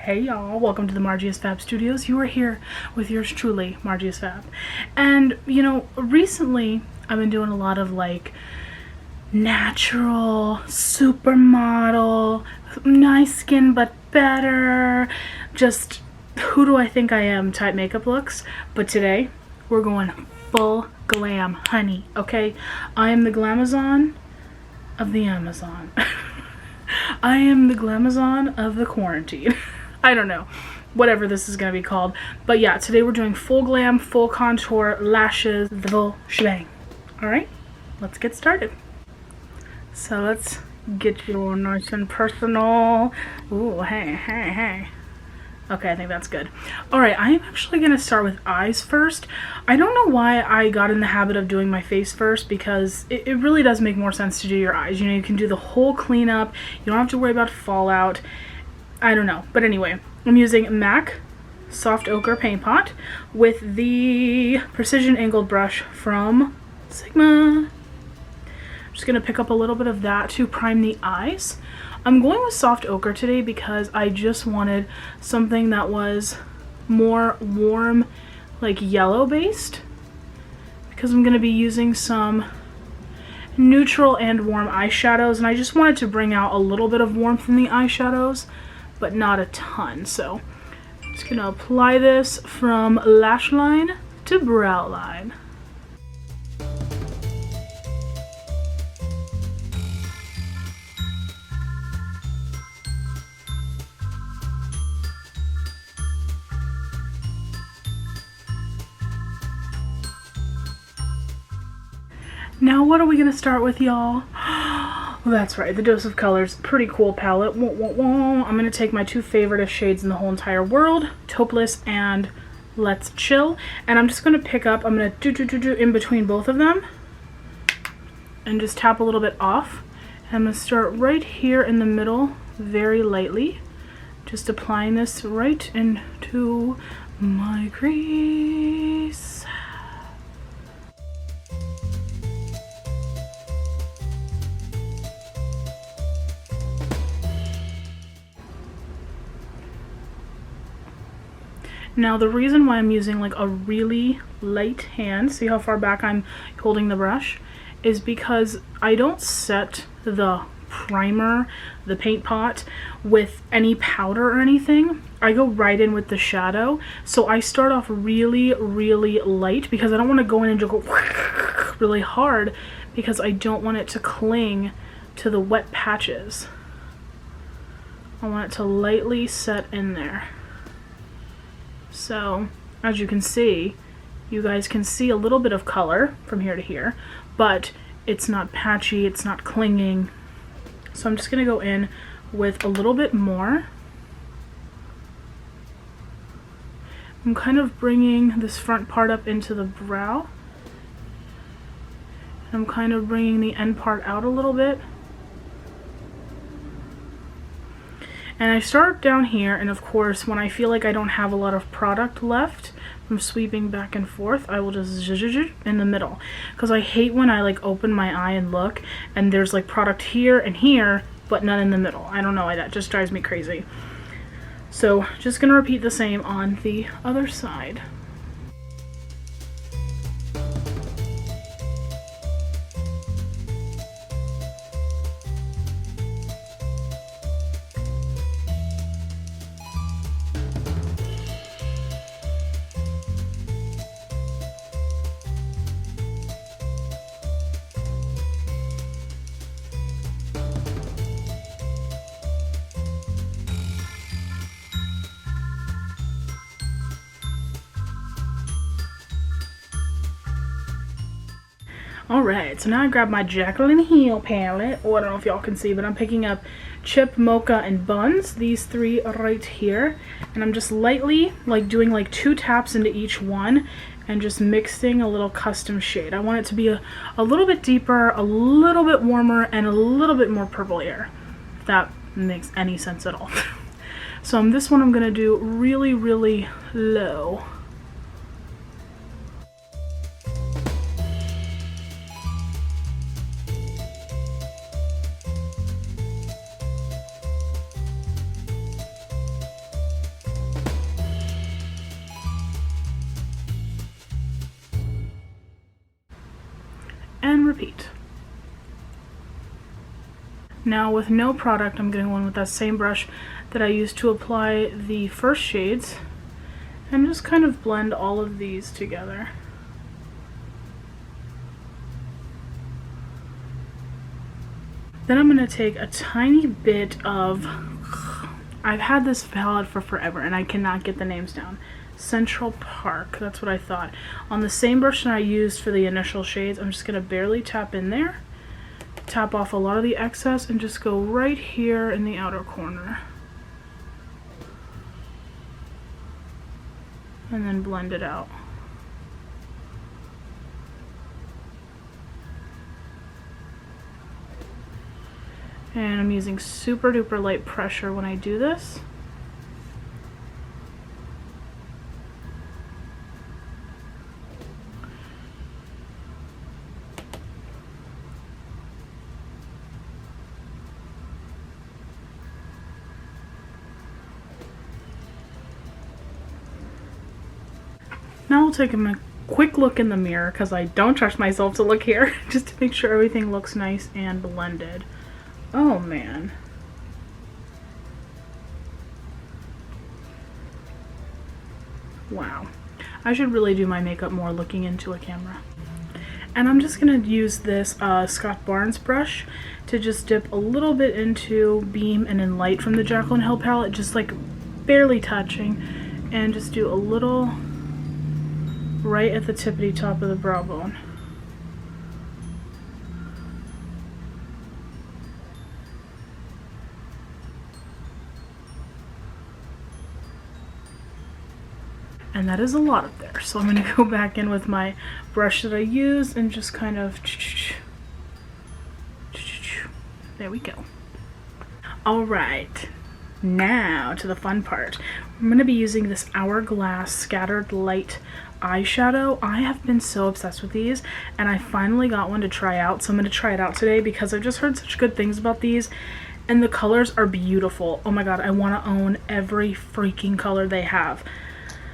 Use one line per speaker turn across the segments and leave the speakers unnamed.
Hey y'all, welcome to the Margie is Fab Studios. You are here with yours truly, Margie is Fab. And you know, recently I've been doing a lot of like natural, supermodel, nice skin but better, just who do I think I am type makeup looks. But today we're going full glam, honey, okay? I am the Glamazon of the Amazon. I am the Glamazon of the quarantine. I don't know, whatever this is gonna be called. But yeah, today we're doing full glam, full contour, lashes, the full shebang. All right, let's get started. So let's get you all nice and personal. Ooh, hey. Okay, I think that's good. All right, I am actually gonna start with eyes first. I don't know why I got in the habit of doing my face first, because it really does make more sense to do your eyes. You know, you can do the whole cleanup. You don't have to worry about fallout. I don't know, but anyway, I'm using MAC Soft Ochre Paint Pot with the Precision Angled Brush from Sigma. I'm just gonna pick up a little bit of that to prime the eyes. I'm going with soft ochre today because I just wanted something that was more warm, like yellow based, because I'm gonna be using some neutral and warm eyeshadows, and I just wanted to bring out a little bit of warmth in the eyeshadows, but not a ton. So I'm just gonna apply this from lash line to brow line. Now what are we gonna start with, y'all? Well, that's right, the Dose of Colors pretty cool palette. I'm gonna take my two favorite shades in the whole entire world, Taupeless and Let's Chill, and I'm just gonna pick up, I'm gonna do in between both of them and just tap a little bit off. And I'm gonna start right here in the middle, very lightly, just applying this right into my crease. Now the reason why I'm using like a really light hand, see how far back I'm holding the brush, is because I don't set the primer, the paint pot, with any powder or anything. I go right in with the shadow. So I start off really light because I don't want to go in and just go really hard, because I don't want it to cling to the wet patches. I want it to lightly set in there. So, as you can see, you guys can see a little bit of color from here to here, but it's not patchy, it's not clinging. So I'm just gonna go in with a little bit more. I'm kind of bringing this front part up into the brow. I'm kind of bringing the end part out a little bit. And I start down here, and of course, when I feel like I don't have a lot of product left from sweeping back and forth, I will just zhuzh in the middle. Because I hate when I like open my eye and look, and there's like product here and here, but none in the middle. I don't know why, that just drives me crazy. So just gonna repeat the same on the other side. Alright, so now I grab my Jaclyn Hill palette. Oh, I don't know if y'all can see, but I'm picking up Chip, Mocha, and Buns. These three right here. And I'm just lightly, like, doing like 2 taps into each one and just mixing a little custom shade. I want it to be a little bit deeper, a little bit warmer, and a little bit more purplier, if that makes any sense at all. So on this one, I'm going to do really low. and repeat. Now with no product, I'm going to go in with that same brush that I used to apply the first shades and just kind of blend all of these together. Then I'm going to take a tiny bit of, I've had this palette for forever and I cannot get the names down. Central Park, that's what I thought. On the same brush that I used for the initial shades, I'm just going to barely tap in there, tap off a lot of the excess, and just go right here in the outer corner. And then blend it out. And I'm using super duper light pressure when I do this. Now I'll take a quick look in the mirror because I don't trust myself to look here just to make sure everything looks nice and blended. Oh man. Wow. I should really do my makeup more looking into a camera. And I'm just going to use this Scott Barnes brush to just dip a little bit into Beam and in Light from the Jaclyn Hill palette, just like barely touching, and just do a little right at the tippity top of the brow bone. And that is a lot up there. So I'm going to go back in with my brush that I used and just kind of, there we go. All right, now to the fun part. I'm going to be using this Hourglass Scattered Light eyeshadow. I have been so obsessed with these and I finally got one to try out. So I'm going to try it out today because I've just heard such good things about these and the colors are beautiful. Oh my god, I want to own every freaking color they have.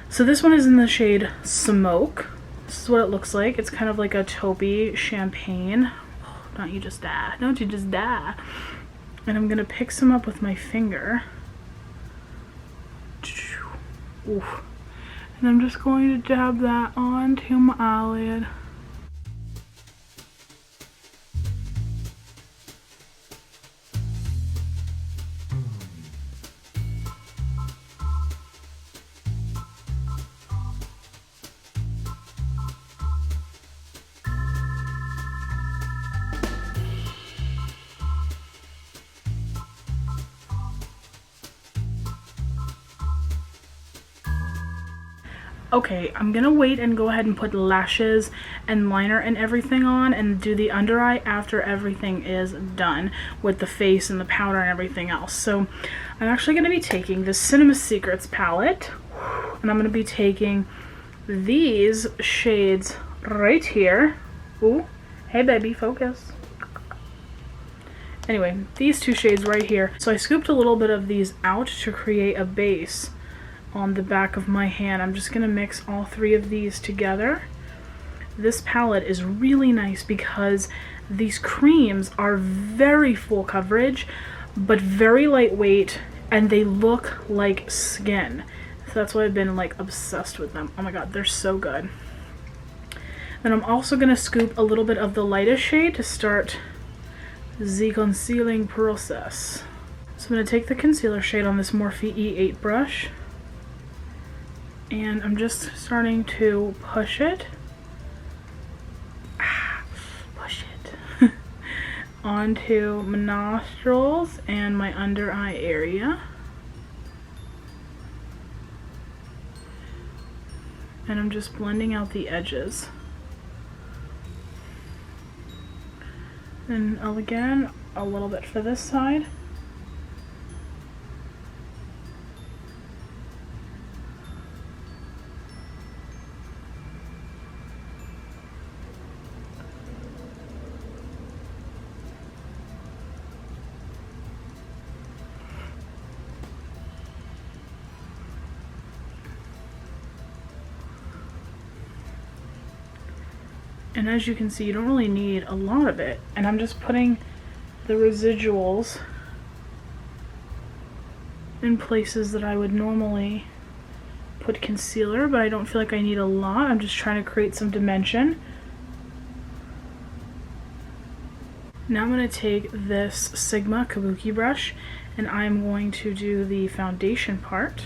So this one is in the shade Smoke. This is what it looks like. It's kind of like a taupey champagne. Oh, don't you just die. Don't you just die. And I'm going to pick some up with my finger. Ooh. And I'm just going to dab that onto my eyelid. Okay, I'm gonna wait and go ahead and put lashes and liner and everything on and do the under eye after everything is done with the face and the powder and everything else. So I'm actually gonna be taking the Cinema Secrets palette and I'm gonna be taking these shades right here. Ooh, hey baby, focus. Anyway, these two shades right here. So I scooped a little bit of these out to create a base on the back of my hand. I'm just gonna mix all three of these together. This palette is really nice because these creams are very full coverage but very lightweight and they look like skin. So that's why I've been like obsessed with them. Oh my god, they're so good. Then I'm also gonna scoop a little bit of the lightest shade to start the concealing process. So I'm gonna take the concealer shade on this Morphe E8 brush and I'm just starting to push it, onto my nostrils and my under eye area. And I'm just blending out the edges. And again, a little bit for this side. And as you can see, you don't really need a lot of it. And I'm just putting the residuals in places that I would normally put concealer, but I don't feel like I need a lot. I'm just trying to create some dimension. Now I'm going to take this Sigma Kabuki brush and I'm going to do the foundation part.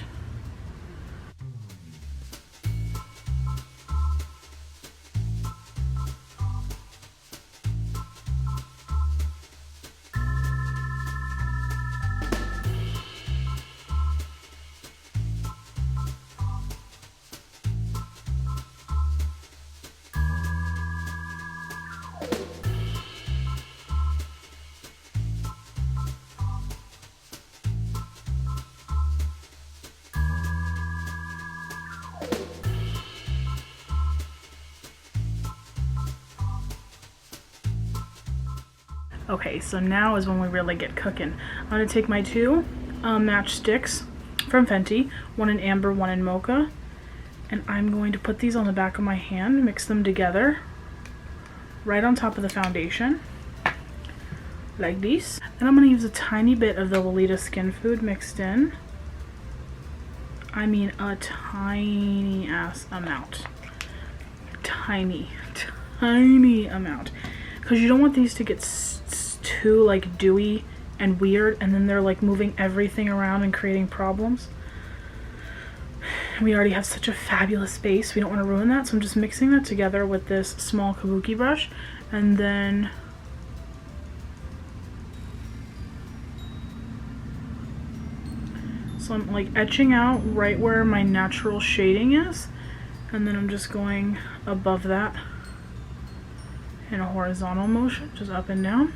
Okay, so now is when we really get cooking. I'm going to take my two match sticks from Fenty, one in amber, one in mocha, and I'm going to put these on the back of my hand, mix them together right on top of the foundation, like this. And I'm going to use a tiny bit of the Lolita Skin Food mixed in. I mean a tiny ass amount. Tiny amount. Because you don't want these to get too like dewy and weird, and then they're like moving everything around and creating problems. We already have such a fabulous base, we don't want to ruin that, so I'm just mixing that together with this small kabuki brush, and then so I'm like etching out right where my natural shading is, and then I'm just going above that in a horizontal motion, just up and down.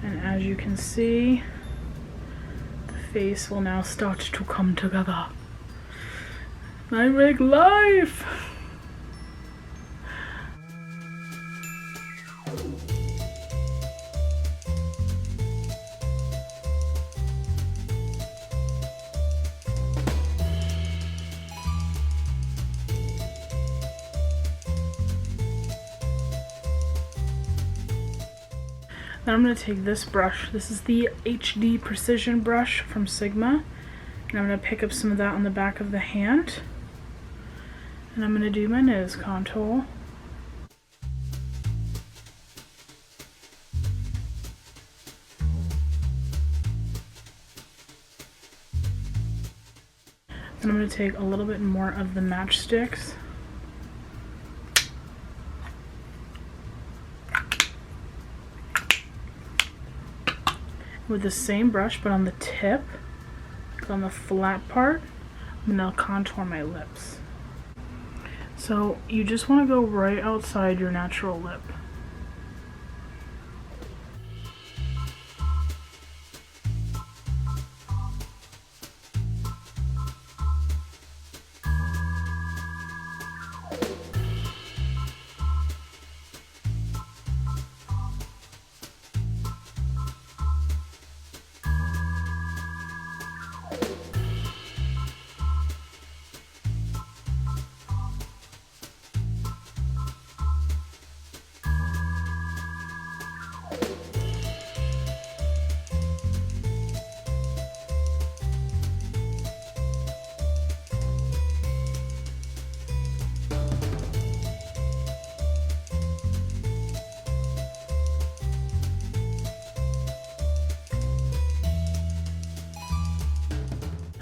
And as you can see, the face will now start to come together. I make life! Then I'm going to take this brush. This is the HD Precision brush from Sigma. And I'm going to pick up some of that on the back of the hand. And I'm going to do my nose contour. And I'm going to take a little bit more of the matchsticks. With the same brush, but on the tip, on the flat part, I'm gonna contour my lips. So you just want to go right outside your natural lip.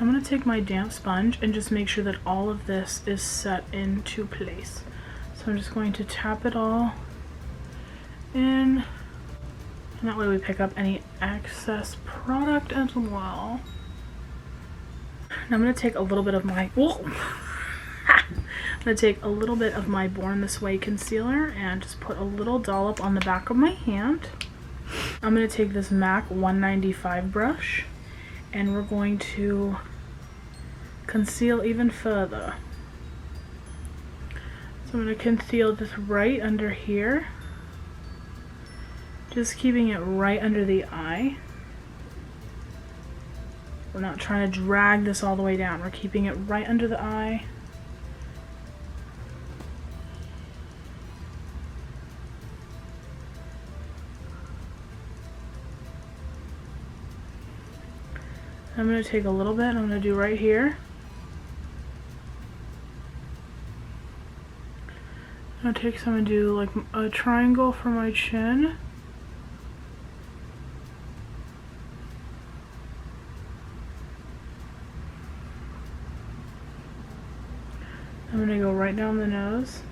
I'm going to take my damp sponge and just make sure that all of this is set into place. So I'm just going to tap it all in, and that way we pick up any excess product as well. Now I'm going to take a little bit of my I'm going to take a little bit of my Born This Way concealer and just put a little dollop on the back of my hand. I'm going to take this MAC 195 brush and we're going to conceal even further. So I'm going to conceal this right under here, just keeping it right under the eye. We're not trying to drag this all the way down, we're keeping it right under the eye. I'm going to take a little bit and I'm going to do right here. I'm going to take some and do like a triangle for my chin. I'm going to go right down the nose.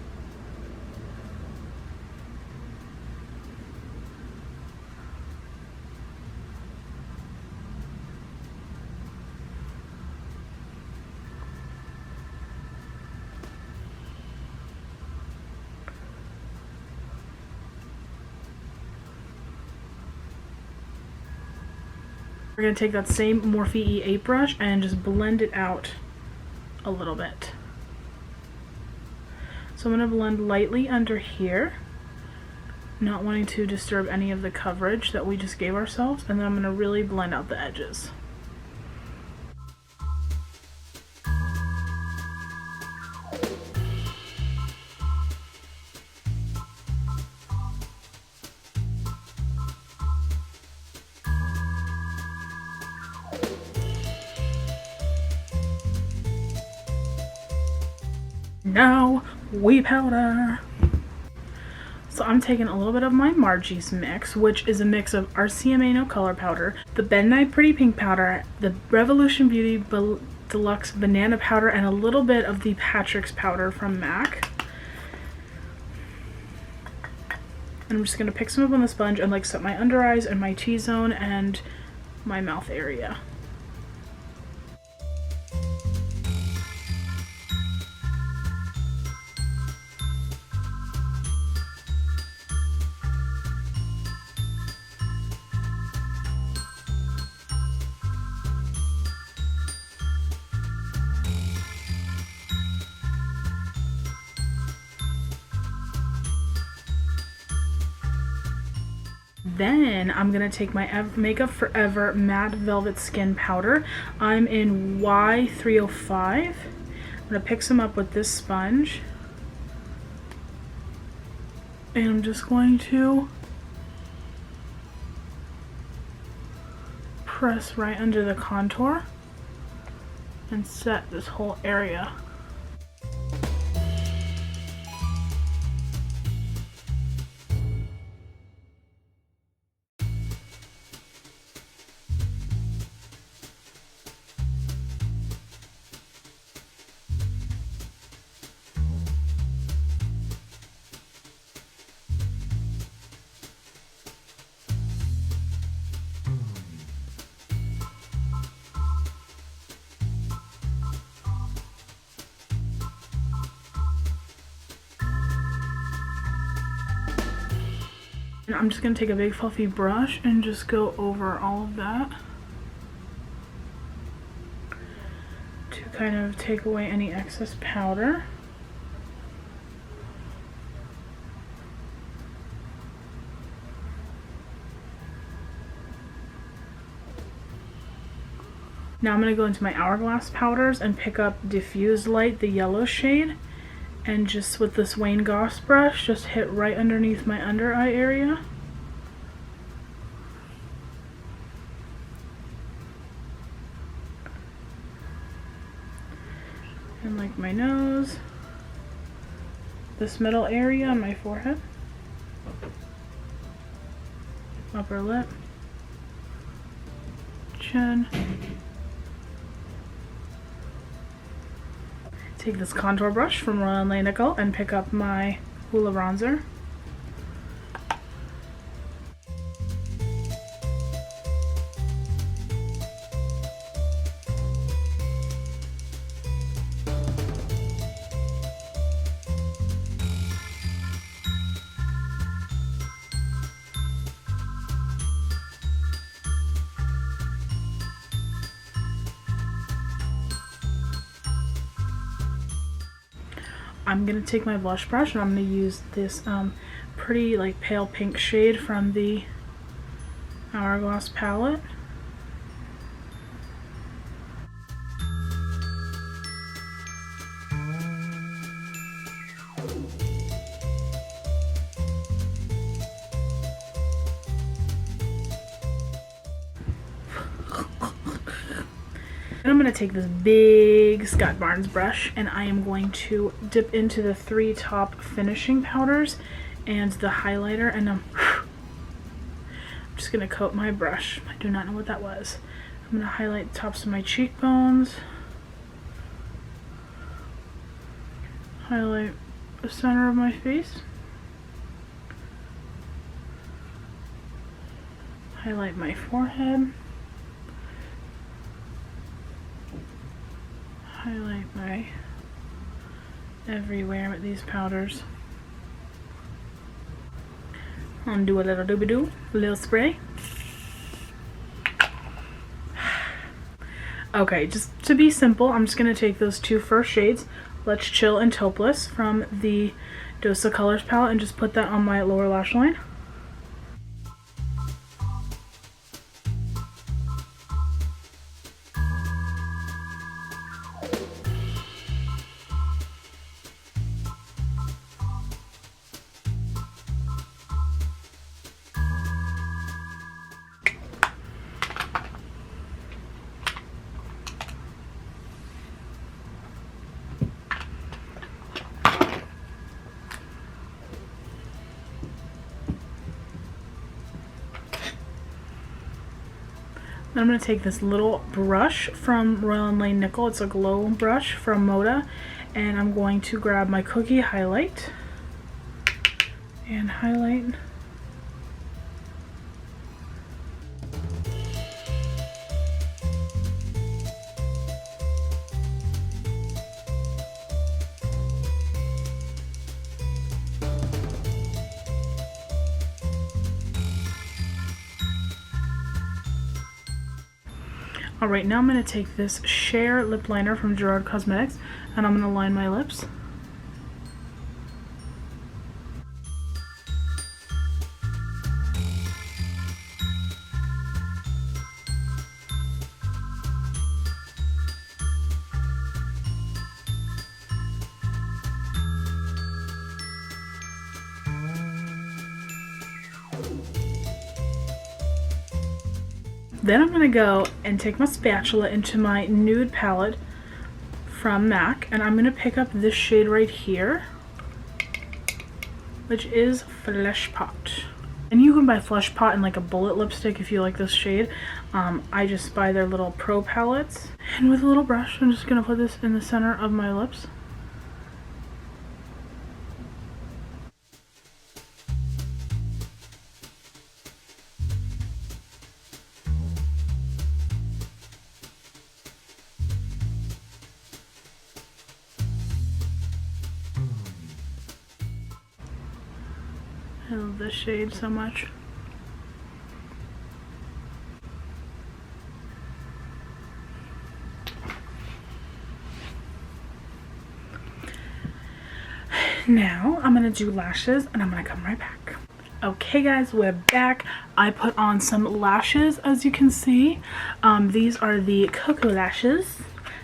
We're going to take that same Morphe E8 brush and just blend it out a little bit. So I'm going to blend lightly under here, not wanting to disturb any of the coverage that we just gave ourselves, and then I'm going to really blend out the edges. Now we powder. So I'm taking a little bit of my Margie's mix, which is a mix of RCMA No Color Powder, the Ben Nye Pretty Pink Powder, the Revolution Beauty Deluxe Banana Powder, and a little bit of the Patrick's Powder from MAC. And I'm just going to pick some up on the sponge and like set my under eyes and my T-zone and my mouth area. Then I'm going to take my Makeup Forever Matte Velvet Skin Powder. I'm in Y305. I'm going to pick some up with this sponge. And I'm just going to press right under the contour and set this whole area. And I'm just going to take a big fluffy brush and just go over all of that to kind of take away any excess powder. Now I'm going to go into my Hourglass Powders and pick up Diffuse Light, the yellow shade, and just with this Wayne Goss brush, just hit right underneath my under eye area. And like my nose, this middle area on my forehead, upper lip, chin. Take this contour brush from Royal Nickel and pick up my Hoola bronzer. I'm going to take my blush brush and I'm going to use this pretty like pale pink shade from the Hourglass palette. And I'm going to take this big Scott Barnes brush and I am going to dip into the 3 top finishing powders and the highlighter, and I'm just going to coat my brush. I do not know what that was. I'm going to highlight the tops of my cheekbones, highlight the center of my face, highlight my forehead, highlight my everywhere with these powders. And do a little doobie-doo, a little spray. Okay, just to be simple, I'm just going to take those 2 first shades, Let's Chill and Taupeless, from the Dose of Colors palette, and just put that on my lower lash line. Then I'm going to take this little brush from Royal & Lane Nickel. It's a glow brush from Moda. And I'm going to grab my cookie highlight and highlight. Alright, now I'm going to take this Share lip liner from Gerard Cosmetics and I'm going to line my lips. Then I'm going to go and take my spatula into my nude palette from MAC, and I'm going to pick up this shade right here, which is Flesh Pot. And you can buy Flesh Pot in like a bullet lipstick if you like this shade. I just buy their little pro palettes. And with a little brush, I'm just going to put this in the center of my lips. I love this shade so much. Now I'm going to do lashes and I'm going to come right back. Okay guys, we're back. I put on some lashes, as you can see. These are the Cocoa lashes.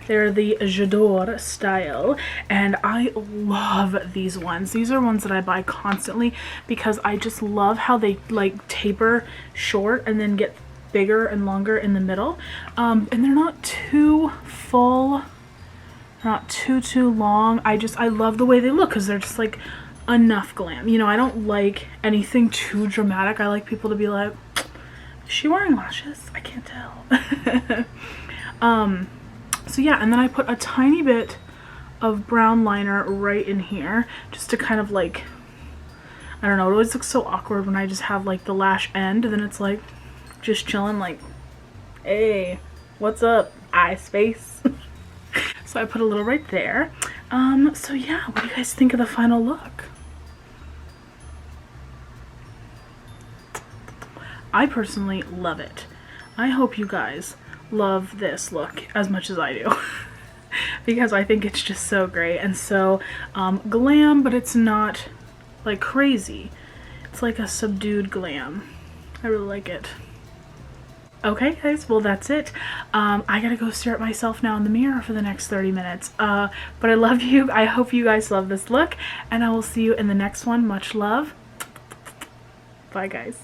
They're the J'adore style, and I love these ones. These are ones that I buy constantly because I just love how they like taper short and then get bigger and longer in the middle. And they're not too full, not too long. I love the way they look because they're just like enough glam. You know, I don't like anything too dramatic. I like people to be like, is she wearing lashes? I can't tell. So yeah, and then I put a tiny bit of brown liner right in here just to kind of like, I don't know, it always looks so awkward when I just have like the lash end and then it's like just chilling like, hey, what's up, eye space? So I put a little right there. So yeah, what do you guys think of the final look? I personally love it. I hope you guys love this look as much as I do because I think it's just so great and so glam, but it's not like crazy. It's like a subdued glam. I really like it. Okay guys, well that's it. I gotta go stare at myself now in the mirror for the next 30 minutes. But I love you. I hope you guys love this look and I will see you in the next one. Much love. Bye guys.